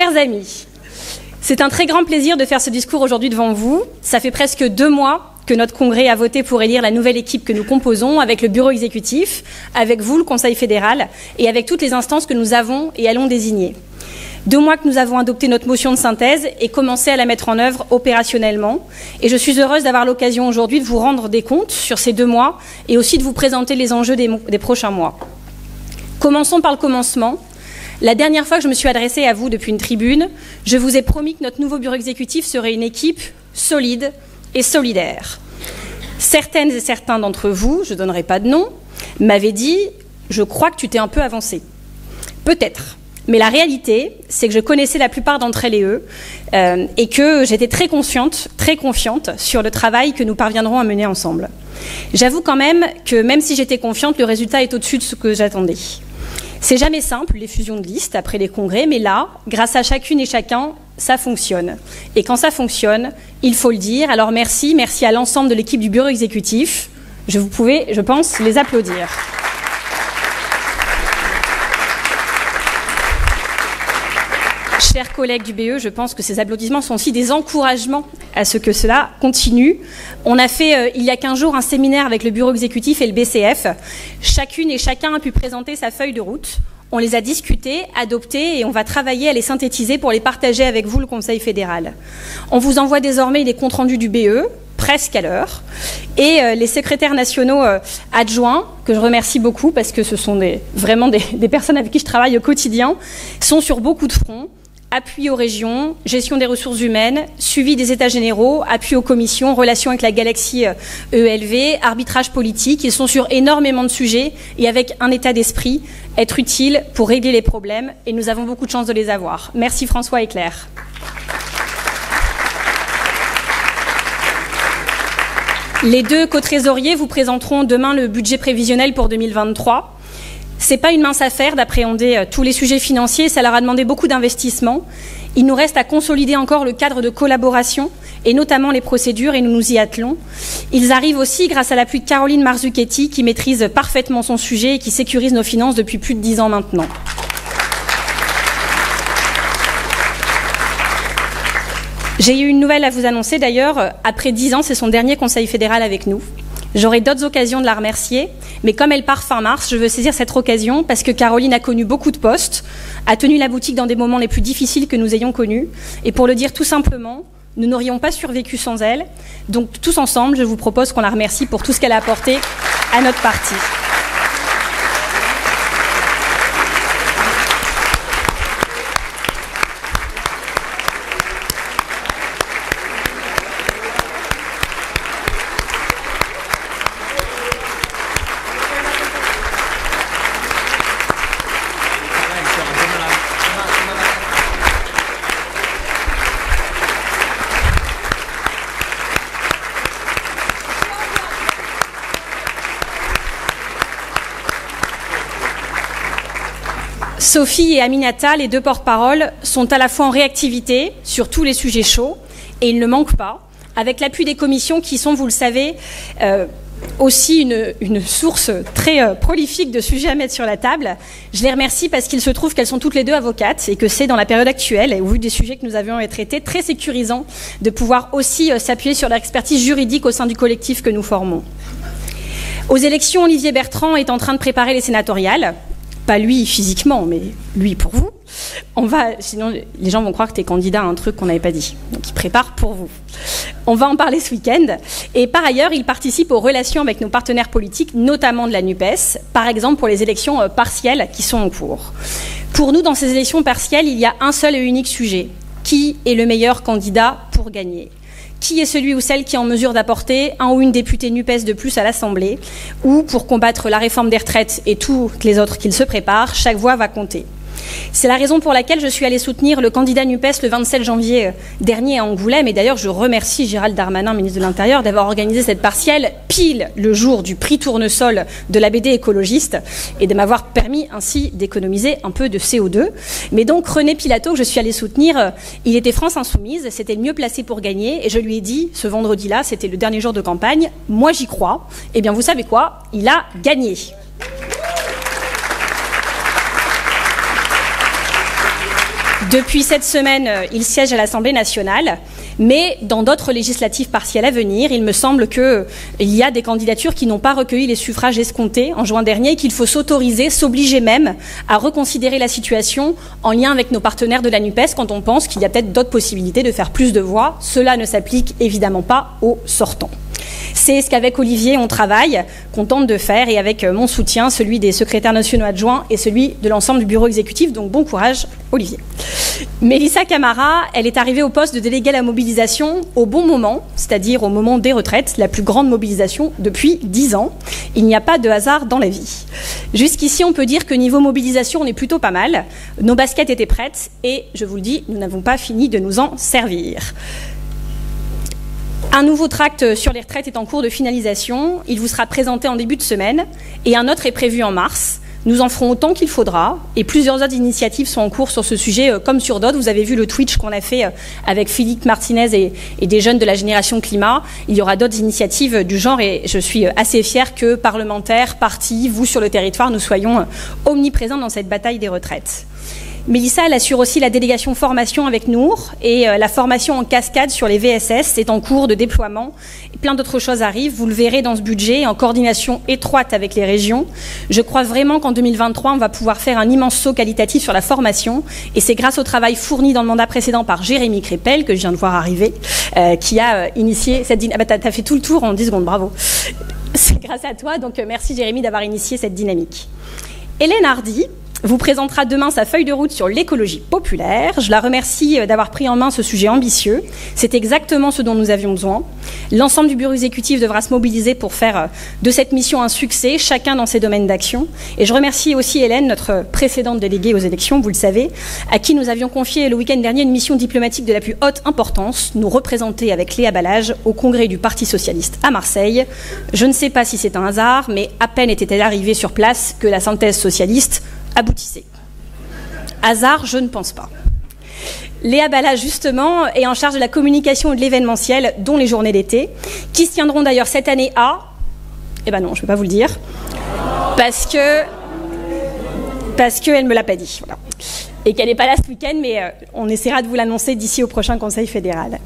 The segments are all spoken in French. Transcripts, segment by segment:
Chers amis, c'est un très grand plaisir de faire ce discours aujourd'hui devant vous. Ça fait presque 2 mois que notre congrès a voté pour élire la nouvelle équipe que nous composons avec le bureau exécutif, avec vous, le Conseil fédéral, et avec toutes les instances que nous avons et allons désigner. 2 mois que nous avons adopté notre motion de synthèse et commencé à la mettre en œuvre opérationnellement. Et je suis heureuse d'avoir l'occasion aujourd'hui de vous rendre des comptes sur ces 2 mois et aussi de vous présenter les enjeux des prochains mois. Commençons par le commencement. La dernière fois que je me suis adressée à vous depuis une tribune, je vous ai promis que notre nouveau bureau exécutif serait une équipe solide et solidaire. Certaines et certains d'entre vous, je ne donnerai pas de nom, m'avaient dit « je crois que tu t'es un peu avancé ». Peut-être. Mais la réalité, c'est que je connaissais la plupart d'entre elles et eux et que j'étais très confiante sur le travail que nous parviendrons à mener ensemble. J'avoue quand même que même si j'étais confiante, le résultat est au-dessus de ce que j'attendais. C'est jamais simple, les fusions de listes après les congrès, mais là, grâce à chacune et chacun, ça fonctionne. Et quand ça fonctionne, il faut le dire. Alors merci à l'ensemble de l'équipe du bureau exécutif. Vous pouvez, je pense, les applaudir. Chers collègues du BE, je pense que ces applaudissements sont aussi des encouragements à ce que cela continue. On a fait, il y a 15 jours, un séminaire avec le bureau exécutif et le BCF. Chacune et chacun a pu présenter sa feuille de route. On les a discutées, adoptées et on va travailler à les synthétiser pour les partager avec vous, le Conseil fédéral. On vous envoie désormais les comptes rendus du BE, presque à l'heure, et les secrétaires nationaux adjoints, que je remercie beaucoup parce que ce sont vraiment des personnes avec qui je travaille au quotidien, sont sur beaucoup de fronts. Appui aux régions, gestion des ressources humaines, suivi des états généraux, appui aux commissions, relations avec la galaxie ELV, arbitrage politique. Ils sont sur énormément de sujets et avec un état d'esprit, être utiles pour régler les problèmes. Et nous avons beaucoup de chance de les avoir. Merci François et Claire. Les 2 co-trésoriers vous présenteront demain le budget prévisionnel pour 2023. C'est pas une mince affaire d'appréhender tous les sujets financiers, ça leur a demandé beaucoup d'investissement. Il nous reste à consolider encore le cadre de collaboration et notamment les procédures et nous nous y attelons. Ils arrivent aussi grâce à l'appui de Caroline Marzouchetti qui maîtrise parfaitement son sujet et qui sécurise nos finances depuis plus de 10 ans maintenant. J'ai eu une nouvelle à vous annoncer d'ailleurs. Après 10 ans, c'est son dernier conseil fédéral avec nous. J'aurai d'autres occasions de la remercier, mais comme elle part fin mars, je veux saisir cette occasion parce que Caroline a connu beaucoup de postes, a tenu la boutique dans des moments les plus difficiles que nous ayons connus. Et pour le dire tout simplement, nous n'aurions pas survécu sans elle. Donc tous ensemble, je vous propose qu'on la remercie pour tout ce qu'elle a apporté à notre parti. Sophie et Aminata, les 2 porte-paroles, sont à la fois en réactivité sur tous les sujets chauds, et ils ne manquent pas, avec l'appui des commissions qui sont, vous le savez, aussi une source très prolifique de sujets à mettre sur la table. Je les remercie parce qu'il se trouve qu'elles sont toutes les 2 avocates et que c'est dans la période actuelle, et au vu des sujets que nous avions à traiter, très sécurisant de pouvoir aussi s'appuyer sur leur expertise juridique au sein du collectif que nous formons. Aux élections, Olivier Bertrand est en train de préparer les sénatoriales. Pas lui physiquement, mais lui pour vous. Sinon les gens vont croire que tu es candidat à un truc qu'on n'avait pas dit. Donc il prépare pour vous. On va en parler ce week-end. Et par ailleurs, il participe aux relations avec nos partenaires politiques, notamment de la NUPES, par exemple pour les élections partielles qui sont en cours. Pour nous, dans ces élections partielles, il y a un seul et unique sujet. Qui est le meilleur candidat pour gagner ? Qui est celui ou celle qui est en mesure d'apporter un ou une députée NUPES de plus à l'Assemblée, ou pour combattre la réforme des retraites et toutes les autres qu'il se prépare, chaque voix va compter. C'est la raison pour laquelle je suis allée soutenir le candidat NUPES le 27 janvier dernier à Angoulême. Et d'ailleurs, je remercie Gérald Darmanin, ministre de l'Intérieur, d'avoir organisé cette partielle pile le jour du prix Tournesol de la BD écologiste et de m'avoir permis ainsi d'économiser un peu de CO2. Mais donc, René Pilato, que je suis allée soutenir, il était France Insoumise, c'était le mieux placé pour gagner. Et je lui ai dit, ce vendredi-là, c'était le dernier jour de campagne, moi j'y crois. Eh bien, vous savez quoi ? Il a gagné. Depuis cette semaine, il siège à l'Assemblée nationale, mais dans d'autres législatives partielles à venir, il me semble qu'il y a des candidatures qui n'ont pas recueilli les suffrages escomptés en juin dernier et qu'il faut s'autoriser, s'obliger même à reconsidérer la situation en lien avec nos partenaires de la NUPES quand on pense qu'il y a peut-être d'autres possibilités de faire plus de voix. Cela ne s'applique évidemment pas aux sortants. C'est ce qu'avec Olivier, on travaille, qu'on tente de faire, et avec mon soutien, celui des secrétaires nationaux adjoints et celui de l'ensemble du bureau exécutif. Donc bon courage, Olivier. Mélissa Camara, elle est arrivée au poste de déléguée à la mobilisation au bon moment, c'est-à-dire au moment des retraites, la plus grande mobilisation depuis 10 ans. Il n'y a pas de hasard dans la vie. Jusqu'ici, on peut dire que niveau mobilisation, on est plutôt pas mal. Nos baskets étaient prêtes et, je vous le dis, nous n'avons pas fini de nous en servir. Un nouveau tract sur les retraites est en cours de finalisation. Il vous sera présenté en début de semaine et un autre est prévu en mars. Nous en ferons autant qu'il faudra et plusieurs autres initiatives sont en cours sur ce sujet comme sur d'autres. Vous avez vu le Twitch qu'on a fait avec Philippe Martinez et des jeunes de la génération climat. Il y aura d'autres initiatives du genre et je suis assez fière que parlementaires, partis, vous sur le territoire, nous soyons omniprésents dans cette bataille des retraites. Mélissa, elle assure aussi la délégation formation avec Nour et la formation en cascade sur les VSS est en cours de déploiement. Et plein d'autres choses arrivent, vous le verrez dans ce budget, en coordination étroite avec les régions. Je crois vraiment qu'en 2023, on va pouvoir faire un immense saut qualitatif sur la formation et c'est grâce au travail fourni dans le mandat précédent par Jérémy Crépel, que je viens de voir arriver, qui a initié cette dynamique. Ah bah, t'as fait tout le tour en 10 secondes, bravo. C'est grâce à toi, donc merci Jérémy d'avoir initié cette dynamique. Hélène Hardy vous présentera demain sa feuille de route sur l'écologie populaire. Je la remercie d'avoir pris en main ce sujet ambitieux. C'est exactement ce dont nous avions besoin. L'ensemble du bureau exécutif devra se mobiliser pour faire de cette mission un succès, chacun dans ses domaines d'action. Et je remercie aussi Hélène, notre précédente déléguée aux élections, vous le savez, à qui nous avions confié le week-end dernier une mission diplomatique de la plus haute importance, nous représenter avec Léa Balage au congrès du Parti socialiste à Marseille. Je ne sais pas si c'est un hasard, mais à peine était-elle arrivée sur place que la synthèse socialiste aboutissait. Hasard, je ne pense pas. Léa Balage, justement, est en charge de la communication et de l'événementiel, dont les journées d'été, qui se tiendront d'ailleurs cette année à... Eh ben non, je ne peux pas vous le dire, parce qu'elle ne me l'a pas dit. Voilà. Et qu'elle n'est pas là ce week-end, mais on essaiera de vous l'annoncer d'ici au prochain Conseil fédéral.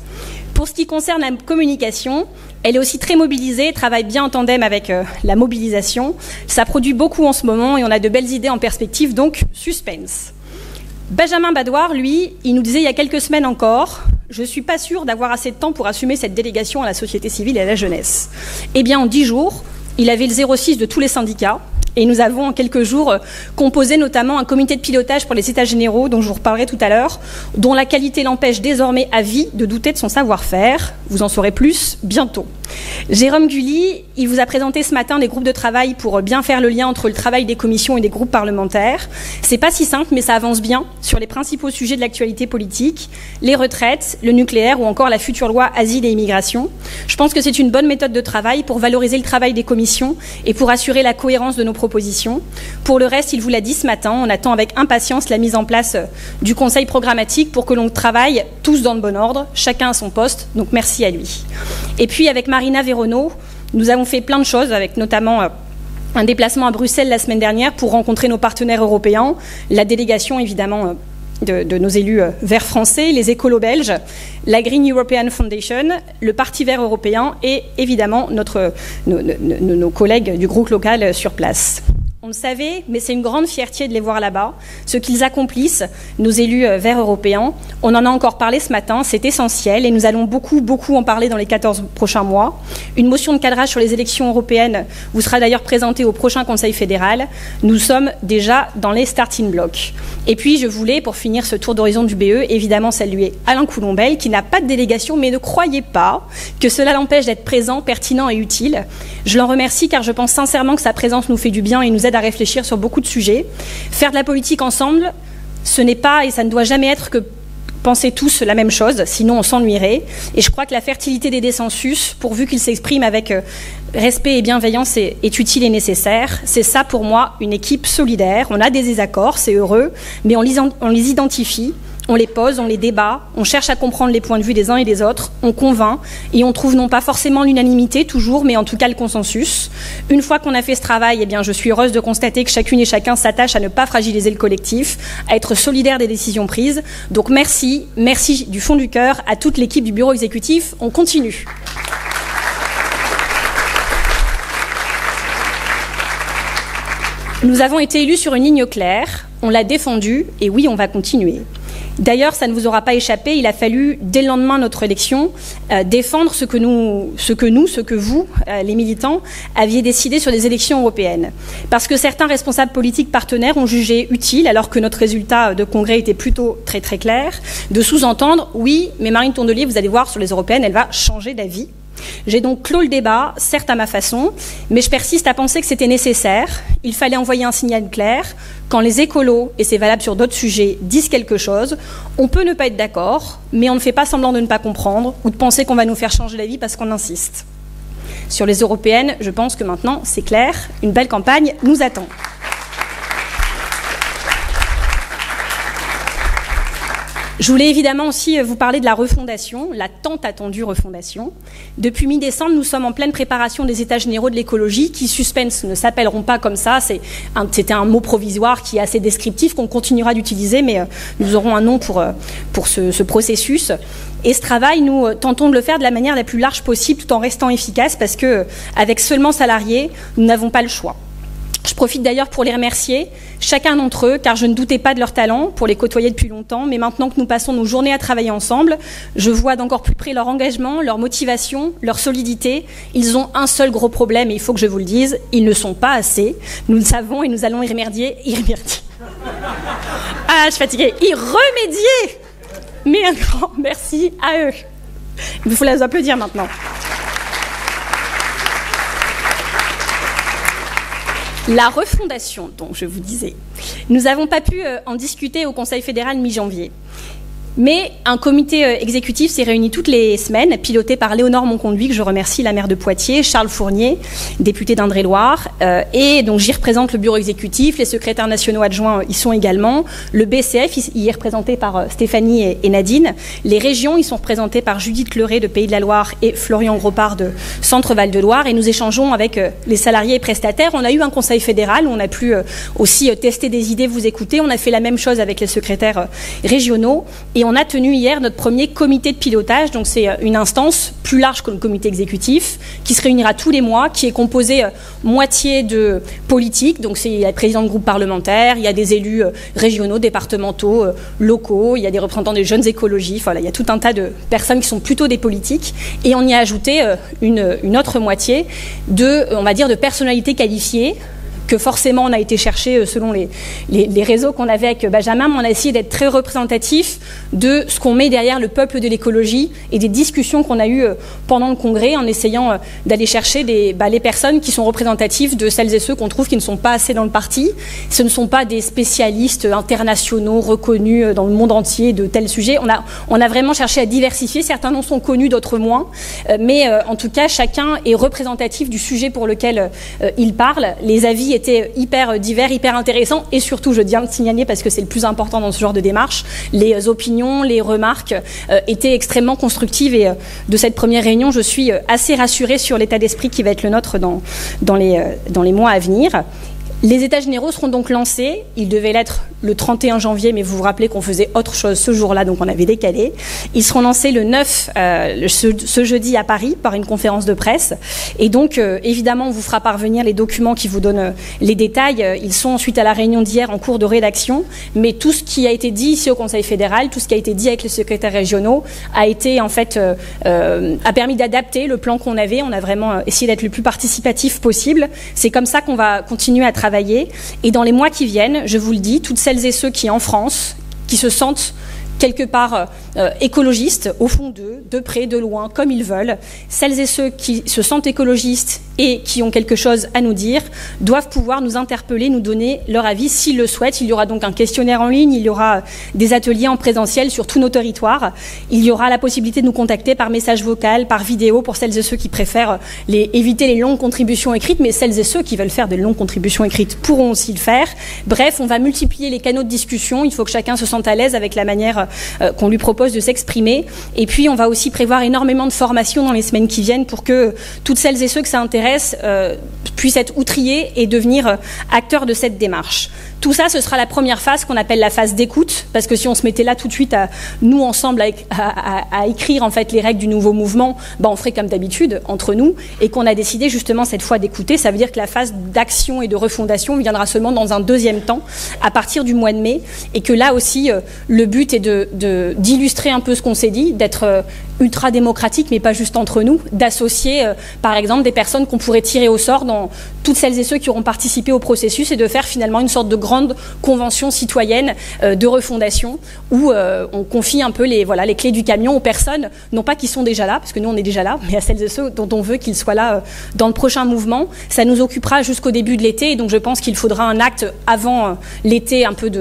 Pour ce qui concerne la communication, elle est aussi très mobilisée, travaille bien en tandem avec la mobilisation. Ça produit beaucoup en ce moment et on a de belles idées en perspective, donc suspense. Benjamin Badouard, lui, il nous disait il y a quelques semaines encore « Je ne suis pas sûr d'avoir assez de temps pour assumer cette délégation à la société civile et à la jeunesse ». Eh bien, en 10 jours, il avait le 06 de tous les syndicats. Et nous avons en quelques jours composé notamment un comité de pilotage pour les états généraux dont je vous reparlerai tout à l'heure, dont la qualité l'empêche désormais à vie de douter de son savoir-faire. Vous en saurez plus bientôt. Jérôme Gully, il vous a présenté ce matin des groupes de travail pour bien faire le lien entre le travail des commissions et des groupes parlementaires. C'est pas si simple, mais ça avance bien sur les principaux sujets de l'actualité politique, les retraites, le nucléaire ou encore la future loi asile et immigration. Je pense que c'est une bonne méthode de travail pour valoriser le travail des commissions et pour assurer la cohérence de nos propositions. Pour le reste, il vous l'a dit ce matin, on attend avec impatience la mise en place du conseil programmatique pour que l'on travaille tous dans le bon ordre, chacun à son poste, donc merci à lui. Et puis avec Marina Véronneau, nous avons fait plein de choses, avec notamment un déplacement à Bruxelles la semaine dernière pour rencontrer nos partenaires européens, la délégation évidemment de nos élus verts français, les écolos belges, la Green European Foundation, le Parti vert européen et évidemment nos collègues du groupe local sur place. On le savait, mais c'est une grande fierté de les voir là-bas. Ce qu'ils accomplissent, nos élus verts européens, on en a encore parlé ce matin, c'est essentiel et nous allons beaucoup en parler dans les 14 prochains mois. Une motion de cadrage sur les élections européennes vous sera d'ailleurs présentée au prochain Conseil fédéral. Nous sommes déjà dans les starting blocks. Et puis je voulais, pour finir ce tour d'horizon du BE, évidemment saluer Alain Coulombelle, qui n'a pas de délégation, mais ne croyez pas que cela l'empêche d'être présent, pertinent et utile. Je l'en remercie car je pense sincèrement que sa présence nous fait du bien et nous aide à réfléchir sur beaucoup de sujets. Faire de la politique ensemble, ce n'est pas et ça ne doit jamais être que penser tous la même chose, sinon on s'ennuierait. Et je crois que la fertilité des dissensus, pourvu qu'ils s'expriment avec respect et bienveillance, est utile et nécessaire. C'est ça pour moi une équipe solidaire. On a des désaccords, c'est heureux, mais on les identifie, on les pose, on les débat, on cherche à comprendre les points de vue des uns et des autres, on convainc et on trouve non pas forcément l'unanimité toujours, mais en tout cas le consensus. Une fois qu'on a fait ce travail, eh bien, je suis heureuse de constater que chacune et chacun s'attache à ne pas fragiliser le collectif, à être solidaire des décisions prises. Donc merci du fond du cœur à toute l'équipe du bureau exécutif. On continue. Nous avons été élus sur une ligne claire, on l'a défendue et oui, on va continuer. D'ailleurs, ça ne vous aura pas échappé, il a fallu, dès le lendemain de notre élection, défendre ce que vous, les militants, aviez décidé sur des élections européennes. Parce que certains responsables politiques partenaires ont jugé utile, alors que notre résultat de congrès était plutôt très très clair, de sous-entendre « oui, mais Marine Tondelier, vous allez voir, sur les européennes, elle va changer d'avis ». J'ai donc clos le débat, certes à ma façon, mais je persiste à penser que c'était nécessaire. Il fallait envoyer un signal clair. Quand les écolos, et c'est valable sur d'autres sujets, disent quelque chose, on peut ne pas être d'accord, mais on ne fait pas semblant de ne pas comprendre ou de penser qu'on va nous faire changer d'avis parce qu'on insiste. Sur les européennes, je pense que maintenant, c'est clair, une belle campagne nous attend. Je voulais évidemment aussi vous parler de la refondation, la tant attendue refondation. Depuis mi-décembre, nous sommes en pleine préparation des États généraux de l'écologie qui, suspense, ne s'appelleront pas comme ça. C'était un mot provisoire qui est assez descriptif qu'on continuera d'utiliser, mais nous aurons un nom pour ce processus. Et ce travail, nous tentons de le faire de la manière la plus large possible tout en restant efficace parce que, avec seulement salariés, nous n'avons pas le choix. Je profite d'ailleurs pour les remercier, chacun d'entre eux, car je ne doutais pas de leur talent pour les côtoyer depuis longtemps, mais maintenant que nous passons nos journées à travailler ensemble, je vois d'encore plus près leur engagement, leur motivation, leur solidité. Ils ont un seul gros problème, et il faut que je vous le dise, ils ne sont pas assez. Nous le savons et nous allons y remédier. Ah, je suis fatiguée. Y remédier. Mais un grand merci à eux. Il faut les applaudir maintenant. La refondation, dont je vous disais, nous n'avons pas pu en discuter au Conseil fédéral mi-janvier. Mais un comité exécutif s'est réuni toutes les semaines, piloté par Léonore Monconduit, que je remercie, la maire de Poitiers, Charles Fournier, député d'Indre-et-Loire, et donc j'y représente le bureau exécutif, les secrétaires nationaux adjoints y sont également, le BCF y est représenté par Stéphanie et Nadine, les régions y sont représentées par Judith Leray de Pays de la Loire et Florian Gropard de Centre-Val de Loire, et nous échangeons avec les salariés et prestataires. On a eu un conseil fédéral où on a pu aussi tester des idées, vous écouter. On a fait la même chose avec les secrétaires régionaux. Et on a tenu hier notre premier comité de pilotage, donc c'est une instance plus large que le comité exécutif, qui se réunira tous les mois, qui est composé moitié de politique, donc il y a le président de groupe parlementaire, il y a des élus régionaux, départementaux, locaux, il y a des représentants des jeunes écologistes, voilà, il y a tout un tas de personnes qui sont plutôt des politiques, et on y a ajouté une autre moitié on va dire, de personnalités qualifiées, que forcément on a été chercher selon les réseaux qu'on avait avec Benjamin, mais on a essayé d'être très représentatif de ce qu'on met derrière le peuple de l'écologie et des discussions qu'on a eues pendant le congrès en essayant d'aller chercher les personnes qui sont représentatives de celles et ceux qu'on trouve qui ne sont pas assez dans le parti. Ce ne sont pas des spécialistes internationaux reconnus dans le monde entier de tels sujets. On a vraiment cherché à diversifier. Certains noms sont connus, d'autres moins. Mais en tout cas, chacun est représentatif du sujet pour lequel il parle. Les avis étaient hyper divers, hyper intéressants et surtout, je tiens à le signaler parce que c'est le plus important dans ce genre de démarche, les opinions, les remarques étaient extrêmement constructives et de cette première réunion, je suis assez rassurée sur l'état d'esprit qui va être le nôtre dans les mois à venir. Les États généraux seront donc lancés. Ils devaient l'être le 31 janvier, mais vous vous rappelez qu'on faisait autre chose ce jour-là, donc on avait décalé. Ils seront lancés le 9, ce jeudi à Paris, par une conférence de presse. Et donc, évidemment, on vous fera parvenir les documents qui vous donnent les détails. Ils sont, suite à la réunion d'hier, en cours de rédaction. Mais tout ce qui a été dit ici au Conseil fédéral, tout ce qui a été dit avec les secrétaires régionaux, a été, en fait, a permis d'adapter le plan qu'on avait. On a vraiment essayé d'être le plus participatif possible. C'est comme ça qu'on va continuer à travailler. Et dans les mois qui viennent, je vous le dis, toutes celles et ceux qui, en France, qui se sentent quelque part écologistes, au fond d'eux, de près, de loin, comme ils veulent, celles et ceux qui se sentent écologistes et qui ont quelque chose à nous dire, doivent pouvoir nous interpeller, nous donner leur avis s'ils le souhaitent. Il y aura donc un questionnaire en ligne, il y aura des ateliers en présentiel sur tous nos territoires, il y aura la possibilité de nous contacter par message vocal, par vidéo, pour celles et ceux qui préfèrent éviter les longues contributions écrites, mais celles et ceux qui veulent faire des longues contributions écrites pourront aussi le faire. Bref, on va multiplier les canaux de discussion, il faut que chacun se sente à l'aise avec la manière qu'on lui propose de s'exprimer. Et puis, on va aussi prévoir énormément de formations dans les semaines qui viennent pour que toutes celles et ceux que ça intéresse puissent être outillés et devenir acteurs de cette démarche. Tout ça, ce sera la première phase qu'on appelle la phase d'écoute, parce que si on se mettait là tout de suite, nous ensemble, à écrire en fait les règles du nouveau mouvement, on ferait comme d'habitude entre nous, et qu'on a décidé justement cette fois d'écouter. Ça veut dire que la phase d'action et de refondation viendra seulement dans un deuxième temps, à partir du mois de mai, et que là aussi, le but est d'illustrer un peu ce qu'on s'est dit, d'être ultra démocratique, mais pas juste entre nous, d'associer par exemple des personnes qu'on pourrait tirer au sort dans toutes celles et ceux qui auront participé au processus, et de faire finalement une sorte de grande convention citoyenne de refondation où on confie un peu les clés du camion aux personnes, non pas qui sont déjà là, parce que nous on est déjà là, mais à celles et ceux dont on veut qu'ils soient là dans le prochain mouvement. Ça nous occupera jusqu'au début de l'été, et donc je pense qu'il faudra un acte avant l'été, un peu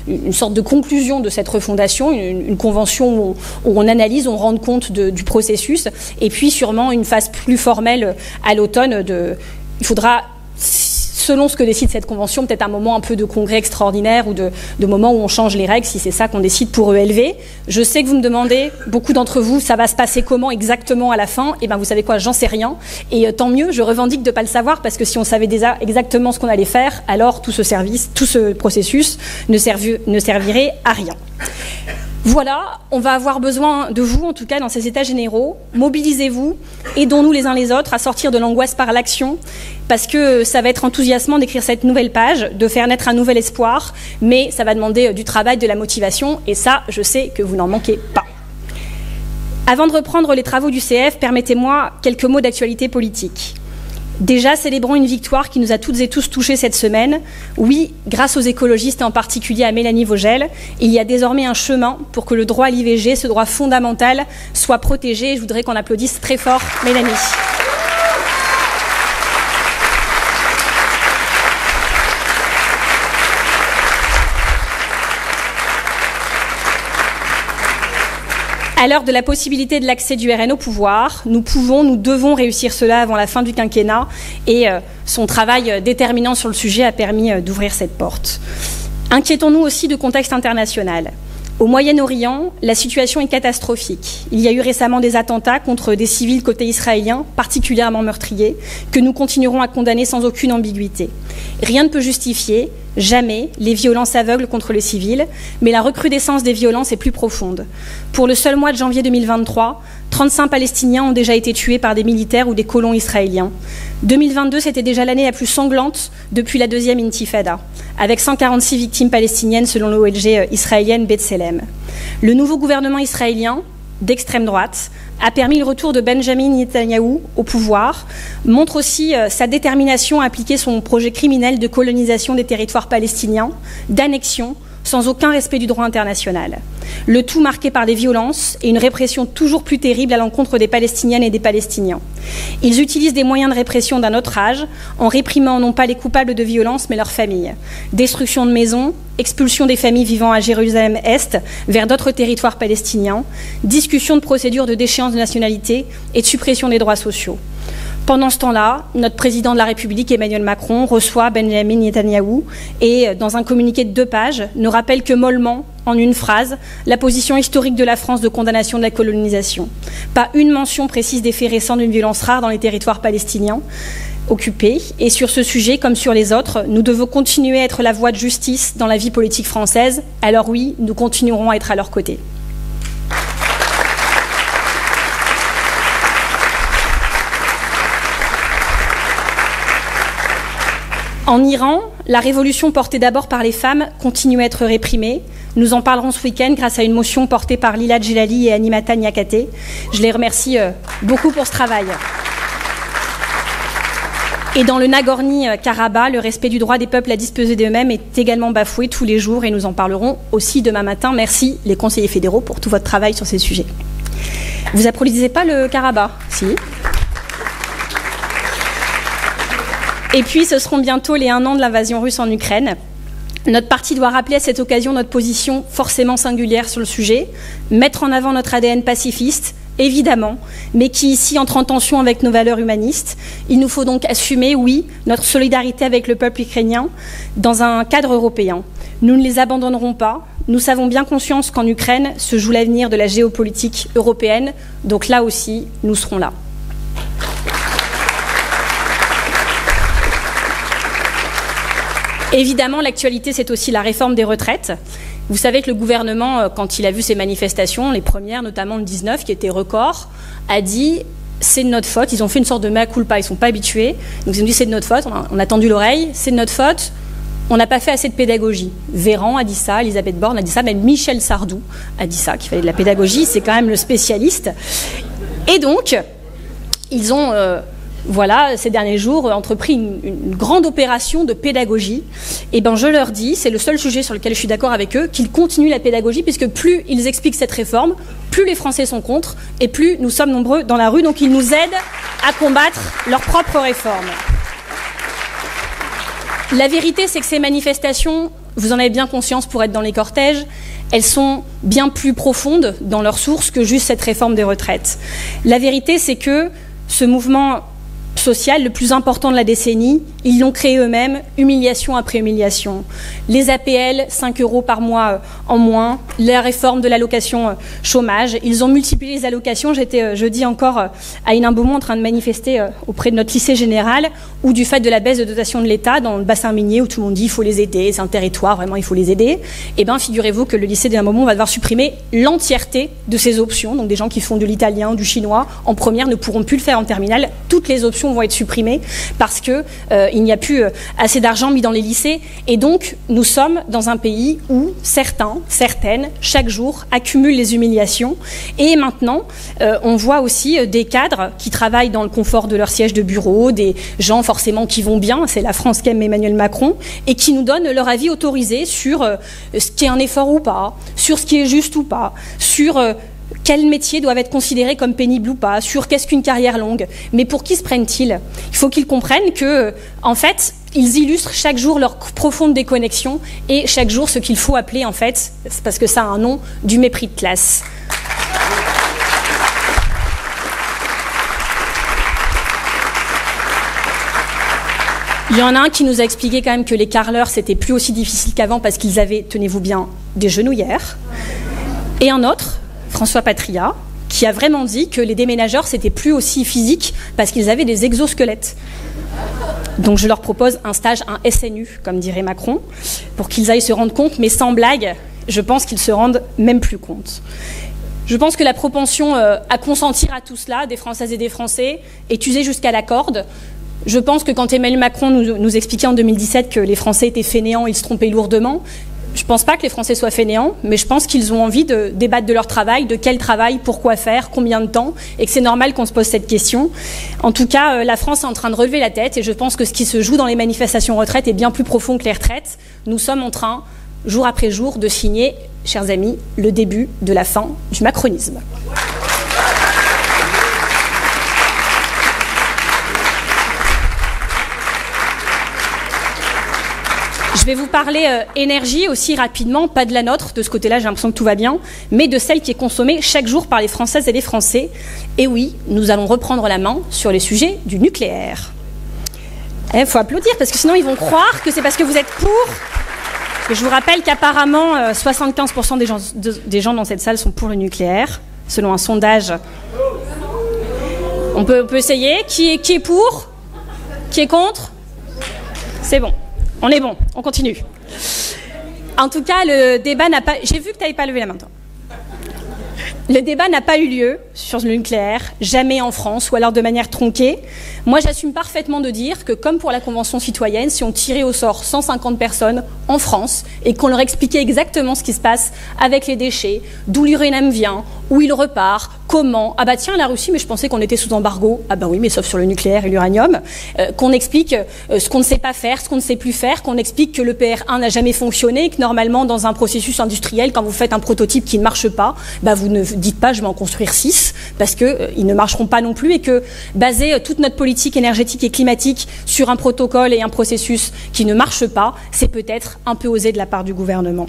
une sorte de conclusion de cette refondation, une convention où on analyse, on rend compte du processus, et puis sûrement une phase plus formelle à l'automne. Il faudra, selon ce que décide cette convention, peut-être un moment un peu de congrès extraordinaire ou de moment où on change les règles, si c'est ça qu'on décide pour ELV. Je sais que vous me demandez, beaucoup d'entre vous, ça va se passer comment exactement à la fin? Et vous savez quoi, j'en sais rien. Et tant mieux, je revendique de ne pas le savoir, parce que si on savait déjà exactement ce qu'on allait faire, alors tout ce processus ne servirait à rien. Voilà, on va avoir besoin de vous, en tout cas dans ces états généraux. Mobilisez-vous, aidons-nous les uns les autres à sortir de l'angoisse par l'action, parce que ça va être enthousiasmant d'écrire cette nouvelle page, de faire naître un nouvel espoir, mais ça va demander du travail, de la motivation, et ça, je sais que vous n'en manquez pas. Avant de reprendre les travaux du CF, permettez-moi quelques mots d'actualité politique. Déjà, célébrons une victoire qui nous a toutes et tous touchés cette semaine. Oui, grâce aux écologistes et en particulier à Mélanie Vogel, il y a désormais un chemin pour que le droit à l'IVG, ce droit fondamental, soit protégé. Je voudrais qu'on applaudisse très fort Mélanie. À l'heure de la possibilité de l'accès du RN au pouvoir, nous devons réussir cela avant la fin du quinquennat, et son travail déterminant sur le sujet a permis d'ouvrir cette porte. Inquiétons-nous aussi du contexte international. Au Moyen-Orient, la situation est catastrophique. Il y a eu récemment des attentats contre des civils côté israélien, particulièrement meurtriers, que nous continuerons à condamner sans aucune ambiguïté. Rien ne peut justifier, jamais, les violences aveugles contre les civils, mais la recrudescence des violences est plus profonde. Pour le seul mois de janvier 2023, 35 Palestiniens ont déjà été tués par des militaires ou des colons israéliens. 2022, c'était déjà l'année la plus sanglante depuis la deuxième intifada, avec 146 victimes palestiniennes selon l'ONG israélienne B'Tselem. Le nouveau gouvernement israélien, d'extrême droite, a permis le retour de Benjamin Netanyahou au pouvoir, montre aussi sa détermination à appliquer son projet criminel de colonisation des territoires palestiniens, d'annexion, sans aucun respect du droit international. Le tout marqué par des violences et une répression toujours plus terrible à l'encontre des Palestiniennes et des Palestiniens. Ils utilisent des moyens de répression d'un autre âge, en réprimant non pas les coupables de violences, mais leurs familles. Destruction de maisons, expulsion des familles vivant à Jérusalem-Est vers d'autres territoires palestiniens, discussion de procédures de déchéance de nationalité et de suppression des droits sociaux. Pendant ce temps-là, notre président de la République, Emmanuel Macron, reçoit Benjamin Netanyahou et, dans un communiqué de 2 pages, ne rappelle que mollement, en une phrase, la position historique de la France de condamnation de la colonisation. Pas une mention précise des faits récents d'une violence rare dans les territoires palestiniens occupés. Et sur ce sujet, comme sur les autres, nous devons continuer à être la voie de justice dans la vie politique française. Alors oui, nous continuerons à être à leur côté. En Iran, la révolution portée d'abord par les femmes continue à être réprimée. Nous en parlerons ce week-end grâce à une motion portée par Lila Djelali et Animata Niakate. Je les remercie beaucoup pour ce travail. Et dans le Nagorno-Karabakh, le respect du droit des peuples à disposer d'eux-mêmes est également bafoué tous les jours, et nous en parlerons aussi demain matin. Merci les conseillers fédéraux pour tout votre travail sur ces sujets. Vous applaudissez pas le Karabakh? Si. Et puis, ce seront bientôt les 1 an de l'invasion russe en Ukraine. Notre parti doit rappeler à cette occasion notre position forcément singulière sur le sujet, mettre en avant notre ADN pacifiste, évidemment, mais qui ici entre en tension avec nos valeurs humanistes. Il nous faut donc assumer, oui, notre solidarité avec le peuple ukrainien dans un cadre européen. Nous ne les abandonnerons pas, nous avons bien conscience qu'en Ukraine se joue l'avenir de la géopolitique européenne, donc là aussi, nous serons là. Évidemment, l'actualité, c'est aussi la réforme des retraites. Vous savez que le gouvernement, quand il a vu ces manifestations, les premières, notamment le 19, qui étaient records, a dit « c'est de notre faute ». Ils ont fait une sorte de mea culpa, ils ne sont pas habitués. Donc ils ont dit « c'est de notre faute », on a tendu l'oreille, « c'est de notre faute ». On n'a pas fait assez de pédagogie. Véran a dit ça, Elisabeth Borne a dit ça, même Michel Sardou a dit ça, qu'il fallait de la pédagogie, c'est quand même le spécialiste. Et donc, ils ont, ces derniers jours, entrepris une grande opération de pédagogie. Et ben, je leur dis, c'est le seul sujet sur lequel je suis d'accord avec eux, qu'ils continuent la pédagogie, puisque plus ils expliquent cette réforme, plus les Français sont contre, et plus nous sommes nombreux dans la rue, donc ils nous aident à combattre leur propre réforme. La vérité, c'est que ces manifestations, vous en avez bien conscience pour être dans les cortèges, elles sont bien plus profondes dans leurs sources que juste cette réforme des retraites. La vérité, c'est que ce mouvement social le plus important de la décennie, ils l'ont créé eux-mêmes, humiliation après humiliation. Les APL, 5 € par mois en moins, la réforme de l'allocation chômage, ils ont multiplié les allocations. J'étais jeudi encore à Hénin-Beaumont en train de manifester auprès de notre lycée général, ou du fait de la baisse de dotation de l'État dans le bassin minier, où tout le monde dit il faut les aider, c'est un territoire, vraiment il faut les aider. Eh bien, figurez-vous que le lycée d'Hénin-Beaumont va devoir supprimer l'entièreté de ces options. Donc des gens qui font de l'italien, du chinois, en première ne pourront plus le faire en terminale. Toutes les options vont être supprimées parce que il n'y a plus assez d'argent mis dans les lycées. Et donc, nous sommes dans un pays où certaines, chaque jour, accumulent les humiliations. Et maintenant, on voit aussi des cadres qui travaillent dans le confort de leur siège de bureau, des gens forcément qui vont bien, c'est la France qu'aime Emmanuel Macron, et qui nous donnent leur avis autorisé sur ce qui est un effort ou pas, sur ce qui est juste ou pas, sur quels métiers doivent être considérés comme pénibles ou pas, sur qu'est-ce qu'une carrière longue. Mais pour qui se prennent-ils? Il faut qu'ils comprennent que, en fait, ils illustrent chaque jour leur profonde déconnexion et chaque jour ce qu'il faut appeler, en fait, c'est parce que ça a un nom, du mépris de classe. Il y en a un qui nous a expliqué quand même que les carreleurs, c'était plus aussi difficile qu'avant parce qu'ils avaient, tenez-vous bien, des genouillères. Et un autre, François Patria, qui a vraiment dit que les déménageurs, c'était plus aussi physique parce qu'ils avaient des exosquelettes. Donc je leur propose un stage, un SNU, comme dirait Macron, pour qu'ils aillent se rendre compte, mais sans blague, je pense qu'ils se rendent même plus compte. Je pense que la propension à consentir à tout cela, des Françaises et des Français, est usée jusqu'à la corde. Je pense que quand Emmanuel Macron nous expliquait en 2017 que les Français étaient fainéants, ils se trompaient lourdement. Je ne pense pas que les Français soient fainéants, mais je pense qu'ils ont envie de débattre de leur travail, de quel travail, pourquoi faire, combien de temps, et que c'est normal qu'on se pose cette question. En tout cas, la France est en train de relever la tête, et je pense que ce qui se joue dans les manifestations retraites est bien plus profond que les retraites. Nous sommes en train, jour après jour, de signer, chers amis, le début de la fin du macronisme. Je vais vous parler énergie aussi rapidement, pas de la nôtre, de ce côté-là j'ai l'impression que tout va bien, mais de celle qui est consommée chaque jour par les Françaises et les Français. Et oui, nous allons reprendre la main sur les sujets du nucléaire. Il faut applaudir parce que sinon ils vont croire que c'est parce que vous êtes pour. Je vous rappelle qu'apparemment 75% des gens dans cette salle sont pour le nucléaire, selon un sondage. On peut essayer. Qui est pour? Qui est contre? C'est bon. On est bon, on continue. En tout cas, le débat n'a pas... J'ai vu que tu n'avais pas levé la main, toi. Le débat n'a pas eu lieu sur le nucléaire, jamais en France, ou alors de manière tronquée. Moi, j'assume parfaitement de dire que, comme pour la Convention citoyenne, si on tirait au sort 150 personnes en France et qu'on leur expliquait exactement ce qui se passe avec les déchets, d'où l'uranium vient, où il repart, comment, ah bah tiens, la Russie, mais je pensais qu'on était sous embargo, ah bah oui, mais sauf sur le nucléaire et l'uranium, qu'on explique ce qu'on ne sait pas faire, ce qu'on ne sait plus faire, qu'on explique que le PR1 n'a jamais fonctionné, que normalement, dans un processus industriel, quand vous faites un prototype qui ne marche pas, bah vous ne dites pas je vais en construire 6 parce qu'ils ne marcheront pas non plus et que baser toute notre politique énergétique et climatique sur un protocole et un processus qui ne marche pas, c'est peut-être un peu osé de la part du gouvernement.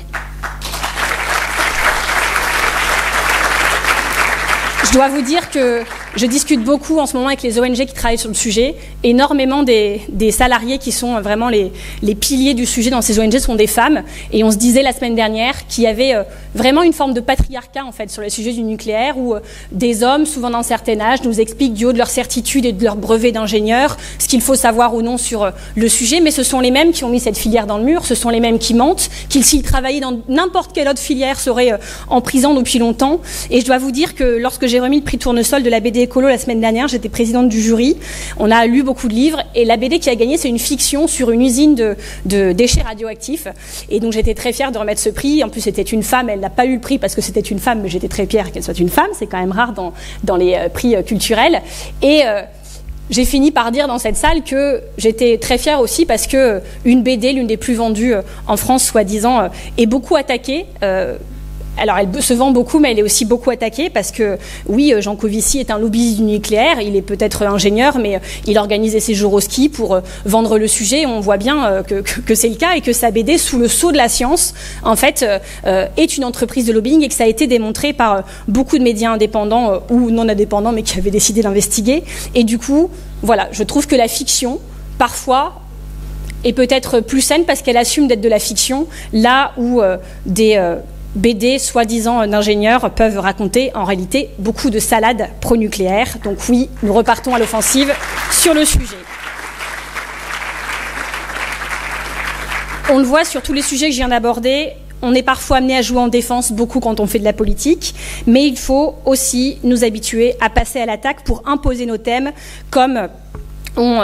Je dois vous dire que Je discute beaucoup en ce moment avec les ONG qui travaillent sur le sujet. Énormément des salariés qui sont vraiment les piliers du sujet dans ces ONG sont des femmes. Et on se disait la semaine dernière qu'il y avait vraiment une forme de patriarcat en fait sur le sujet du nucléaire où des hommes, souvent d'un certain âge, nous expliquent du haut de leur certitude et de leur brevet d'ingénieur ce qu'il faut savoir ou non sur le sujet. Mais ce sont les mêmes qui ont mis cette filière dans le mur, ce sont les mêmes qui mentent, qu'ils s'ils travaillaient dans n'importe quelle autre filière seraient en prison depuis longtemps. Et je dois vous dire que lorsque j'ai remis le prix Tournesol de la BD écolo la semaine dernière, j'étais présidente du jury. On a lu beaucoup de livres et la BD qui a gagné, c'est une fiction sur une usine de déchets radioactifs. Et donc j'étais très fière de remettre ce prix. En plus, c'était une femme. Elle n'a pas eu le prix parce que c'était une femme, mais j'étais très fière qu'elle soit une femme. C'est quand même rare dans les prix culturels. Et j'ai fini par dire dans cette salle que j'étais très fière aussi parce que une BD, l'une des plus vendues en France, soi-disant, est beaucoup attaquée. Alors, elle se vend beaucoup, mais elle est aussi beaucoup attaquée parce que, oui, Jean Covici est un lobbyiste du nucléaire. Il est peut-être ingénieur, mais il organise des séjours au ski pour vendre le sujet. On voit bien que c'est le cas et que sa BD, sous le sceau de la science, en fait, est une entreprise de lobbying et que ça a été démontré par beaucoup de médias indépendants ou non indépendants, mais qui avaient décidé d'investiguer. Et du coup, voilà, je trouve que la fiction, parfois, est peut-être plus saine parce qu'elle assume d'être de la fiction, là où des BD, soi-disant d'ingénieurs, peuvent raconter en réalité beaucoup de salades pro-nucléaires. Donc oui, nous repartons à l'offensive sur le sujet. On le voit sur tous les sujets que je viens d'aborder, on est parfois amené à jouer en défense beaucoup quand on fait de la politique, mais il faut aussi nous habituer à passer à l'attaque pour imposer nos thèmes comme on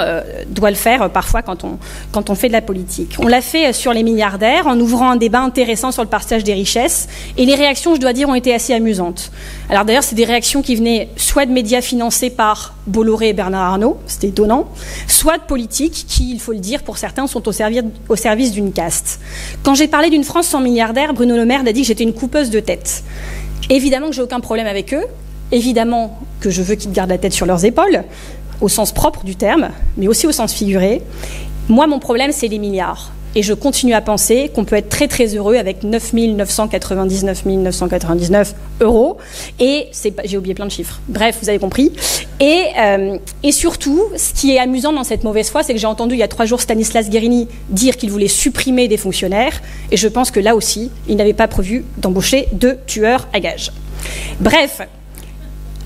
doit le faire parfois quand on fait de la politique. On l'a fait sur les milliardaires en ouvrant un débat intéressant sur le partage des richesses et les réactions, je dois dire, ont été assez amusantes. Alors d'ailleurs, c'est des réactions qui venaient soit de médias financés par Bolloré et Bernard Arnault, c'était étonnant, soit de politiques qui, il faut le dire, pour certains, sont au service d'une caste. Quand j'ai parlé d'une France sans milliardaires, Bruno Le Maire a dit que j'étais une coupeuse de tête. Évidemment que j'ai aucun problème avec eux, évidemment que je veux qu'ils gardent la tête sur leurs épaules, au sens propre du terme, mais aussi au sens figuré. Moi, mon problème, c'est les milliards. Et je continue à penser qu'on peut être très très heureux avec 9 999 999 euros. Et j'ai oublié plein de chiffres. Bref, vous avez compris. Et surtout, ce qui est amusant dans cette mauvaise foi, c'est que j'ai entendu il y a 3 jours Stanislas Guerini dire qu'il voulait supprimer des fonctionnaires. Et je pense que là aussi, il n'avait pas prévu d'embaucher de tueurs à gages. Bref,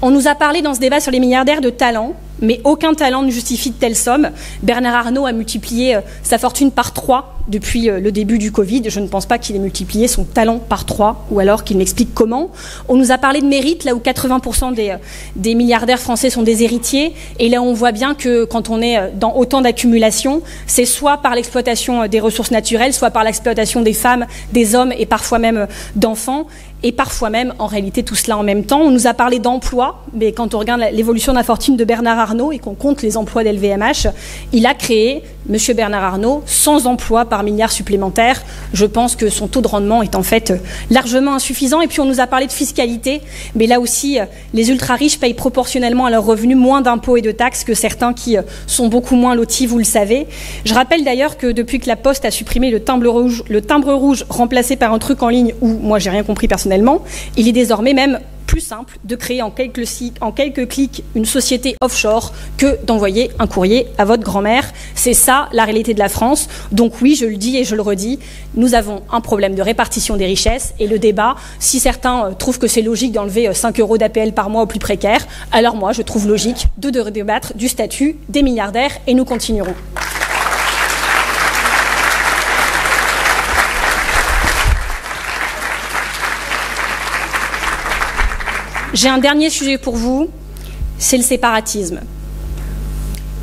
on nous a parlé dans ce débat sur les milliardaires de talent, mais aucun talent ne justifie de telles sommes. Bernard Arnault a multiplié sa fortune par 3 depuis le début du Covid. Je ne pense pas qu'il ait multiplié son talent par 3, ou alors qu'il m'explique comment. On nous a parlé de mérite, là où 80% des milliardaires français sont des héritiers. Et là, on voit bien que quand on est dans autant d'accumulation, c'est soit par l'exploitation des ressources naturelles, soit par l'exploitation des femmes, des hommes et parfois même d'enfants. Et parfois même, en réalité, tout cela en même temps. On nous a parlé d'emploi, mais quand on regarde l'évolution de la fortune de Bernard Arnault et qu'on compte les emplois d'LVMH, il a créé, monsieur Bernard Arnault, 100 emplois par milliard supplémentaire. Je pense que son taux de rendement est en fait largement insuffisant. Et puis on nous a parlé de fiscalité, mais là aussi, les ultra-riches payent proportionnellement à leurs revenus moins d'impôts et de taxes que certains qui sont beaucoup moins lotis, vous le savez. Je rappelle d'ailleurs que depuis que la Poste a supprimé le timbre rouge remplacé par un truc en ligne où, moi j'ai rien compris personnellement, il est désormais même plus simple de créer en quelques clics une société offshore que d'envoyer un courrier à votre grand-mère. C'est ça la réalité de la France. Donc oui, je le dis et je le redis, nous avons un problème de répartition des richesses et le débat, si certains trouvent que c'est logique d'enlever 5 € d'APL par mois aux plus précaires, alors moi je trouve logique de débattre du statut des milliardaires et nous continuerons. J'ai un dernier sujet pour vous, c'est le séparatisme.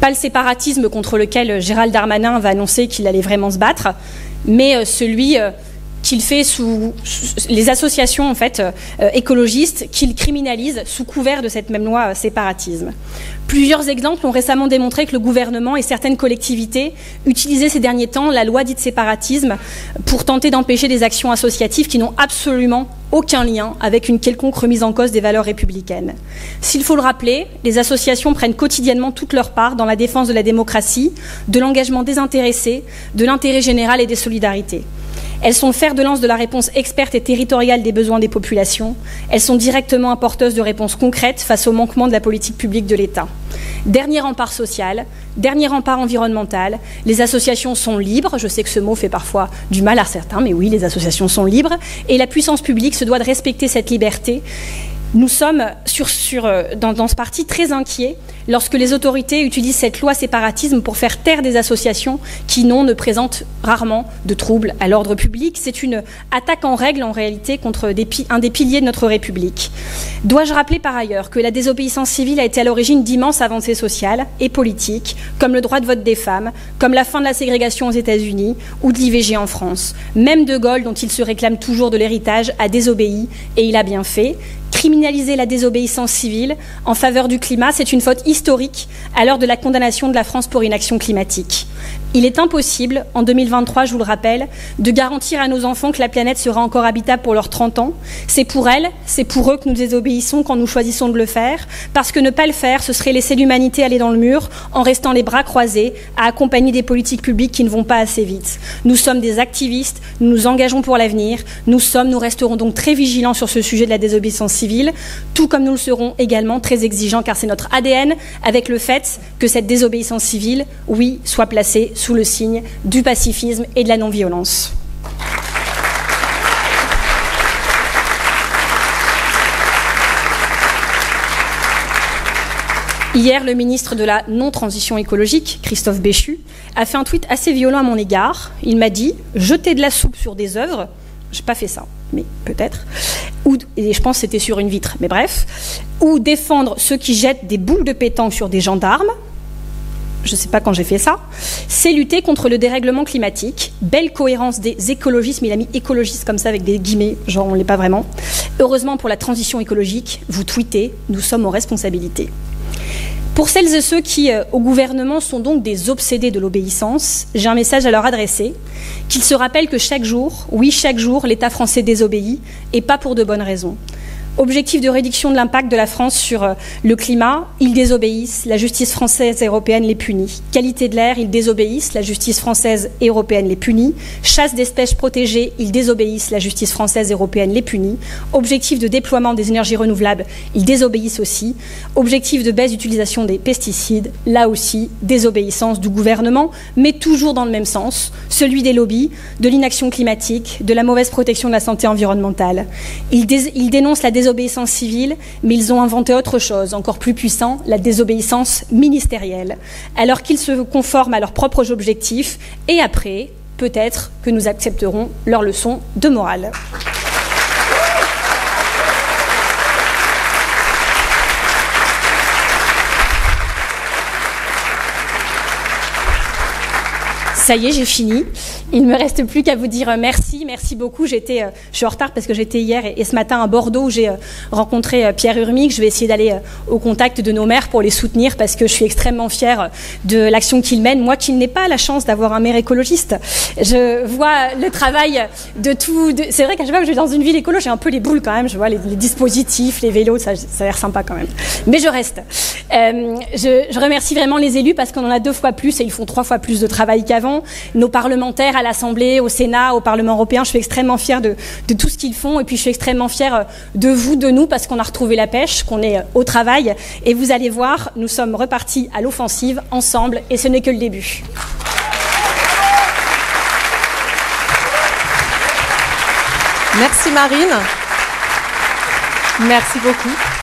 Pas le séparatisme contre lequel Gérald Darmanin va annoncer qu'il allait vraiment se battre, mais celui qu'il fait sous les associations en fait, écologistes qu'il criminalise sous couvert de cette même loi séparatisme. Plusieurs exemples ont récemment démontré que le gouvernement et certaines collectivités utilisaient ces derniers temps la loi dite séparatisme pour tenter d'empêcher des actions associatives qui n'ont absolument aucun lien avec une quelconque remise en cause des valeurs républicaines. S'il faut le rappeler, les associations prennent quotidiennement toute leur part dans la défense de la démocratie, de l'engagement désintéressé, de l'intérêt général et des solidarités. Elles sont le fer de lance de la réponse experte et territoriale des besoins des populations. Elles sont directement apporteuses de réponses concrètes face au manquement de la politique publique de l'État. Dernier rempart social, dernier rempart environnemental, les associations sont libres, je sais que ce mot fait parfois du mal à certains, mais oui, les associations sont libres, et la puissance publique se doit de respecter cette liberté. Nous sommes dans ce parti très inquiets lorsque les autorités utilisent cette loi séparatisme pour faire taire des associations qui ne présentent rarement de troubles à l'ordre public. C'est une attaque en règle en réalité contre un des piliers de notre République. Dois-je rappeler par ailleurs que la désobéissance civile a été à l'origine d'immenses avancées sociales et politiques, comme le droit de vote des femmes, comme la fin de la ségrégation aux États-Unis ou de l'IVG en France. Même De Gaulle, dont il se réclame toujours de l'héritage, a désobéi et il a bien fait. Criminaliser la désobéissance civile en faveur du climat, c'est une faute historique à l'heure de la condamnation de la France pour inaction climatique. Il est impossible, en 2023, je vous le rappelle, de garantir à nos enfants que la planète sera encore habitable pour leurs 30 ans. C'est pour elles, c'est pour eux que nous désobéissons quand nous choisissons de le faire, parce que ne pas le faire, ce serait laisser l'humanité aller dans le mur en restant les bras croisés à accompagner des politiques publiques qui ne vont pas assez vite. Nous sommes des activistes, nous nous engageons pour l'avenir, nous resterons donc très vigilants sur ce sujet de la désobéissance civile, tout comme nous le serons également très exigeants, car c'est notre ADN, avec le fait que cette désobéissance civile, oui, soit placée sous le signe du pacifisme et de la non-violence. Hier, le ministre de la non-transition écologique, Christophe Béchu, a fait un tweet assez violent à mon égard. Il m'a dit « Jeter de la soupe sur des œuvres », j'ai pas fait ça, mais peut-être, et je pense que c'était sur une vitre, mais bref, ou défendre ceux qui jettent des boules de pétanque sur des gendarmes, je ne sais pas quand j'ai fait ça, c'est lutter contre le dérèglement climatique. Belle cohérence des écologistes, mais il a mis écologiste comme ça avec des guillemets, genre on ne l'est pas vraiment. Heureusement pour la transition écologique, vous tweetez, nous sommes aux responsabilités. Pour celles et ceux qui, au gouvernement, sont donc des obsédés de l'obéissance, j'ai un message à leur adresser, qu'ils se rappellent que chaque jour, oui chaque jour, l'État français désobéit, et pas pour de bonnes raisons. Objectif de réduction de l'impact de la France sur le climat, ils désobéissent, la justice française et européenne les punit. Qualité de l'air, ils désobéissent, la justice française et européenne les punit. Chasse d'espèces protégées, ils désobéissent, la justice française et européenne les punit. Objectif de déploiement des énergies renouvelables, ils désobéissent aussi. Objectif de baisse d'utilisation des pesticides, là aussi, désobéissance du gouvernement, mais toujours dans le même sens, celui des lobbies, de l'inaction climatique, de la mauvaise protection de la santé environnementale. Ils dénoncent la désobéissance civile, mais ils ont inventé autre chose, encore plus puissant, la désobéissance ministérielle, alors qu'ils se conforment à leurs propres objectifs, et après, peut-être que nous accepterons leurs leçons de morale. Ça y est, j'ai fini. Il ne me reste plus qu'à vous dire merci beaucoup. Je suis en retard parce que j'étais hier et ce matin à Bordeaux où j'ai rencontré Pierre Urmic. Je vais essayer d'aller au contact de nos maires pour les soutenir parce que je suis extrêmement fière de l'action qu'ils mènent. Moi qui n'ai pas la chance d'avoir un maire écologiste, je vois le travail de tout. C'est vrai qu'à chaque fois que je vais dans une ville écolo, j'ai un peu les boules quand même. Je vois les dispositifs, les vélos, ça a l'air sympa quand même. Mais je reste. Je remercie vraiment les élus parce qu'on en a 2 fois plus et ils font 3 fois plus de travail qu'avant. Nos parlementaires à l'Assemblée, au Sénat, au Parlement européen, je suis extrêmement fière de tout ce qu'ils font et puis je suis extrêmement fière de vous, de nous, parce qu'on a retrouvé la pêche, qu'on est au travail et vous allez voir, nous sommes repartis à l'offensive ensemble et ce n'est que le début. Merci Marine. Merci beaucoup.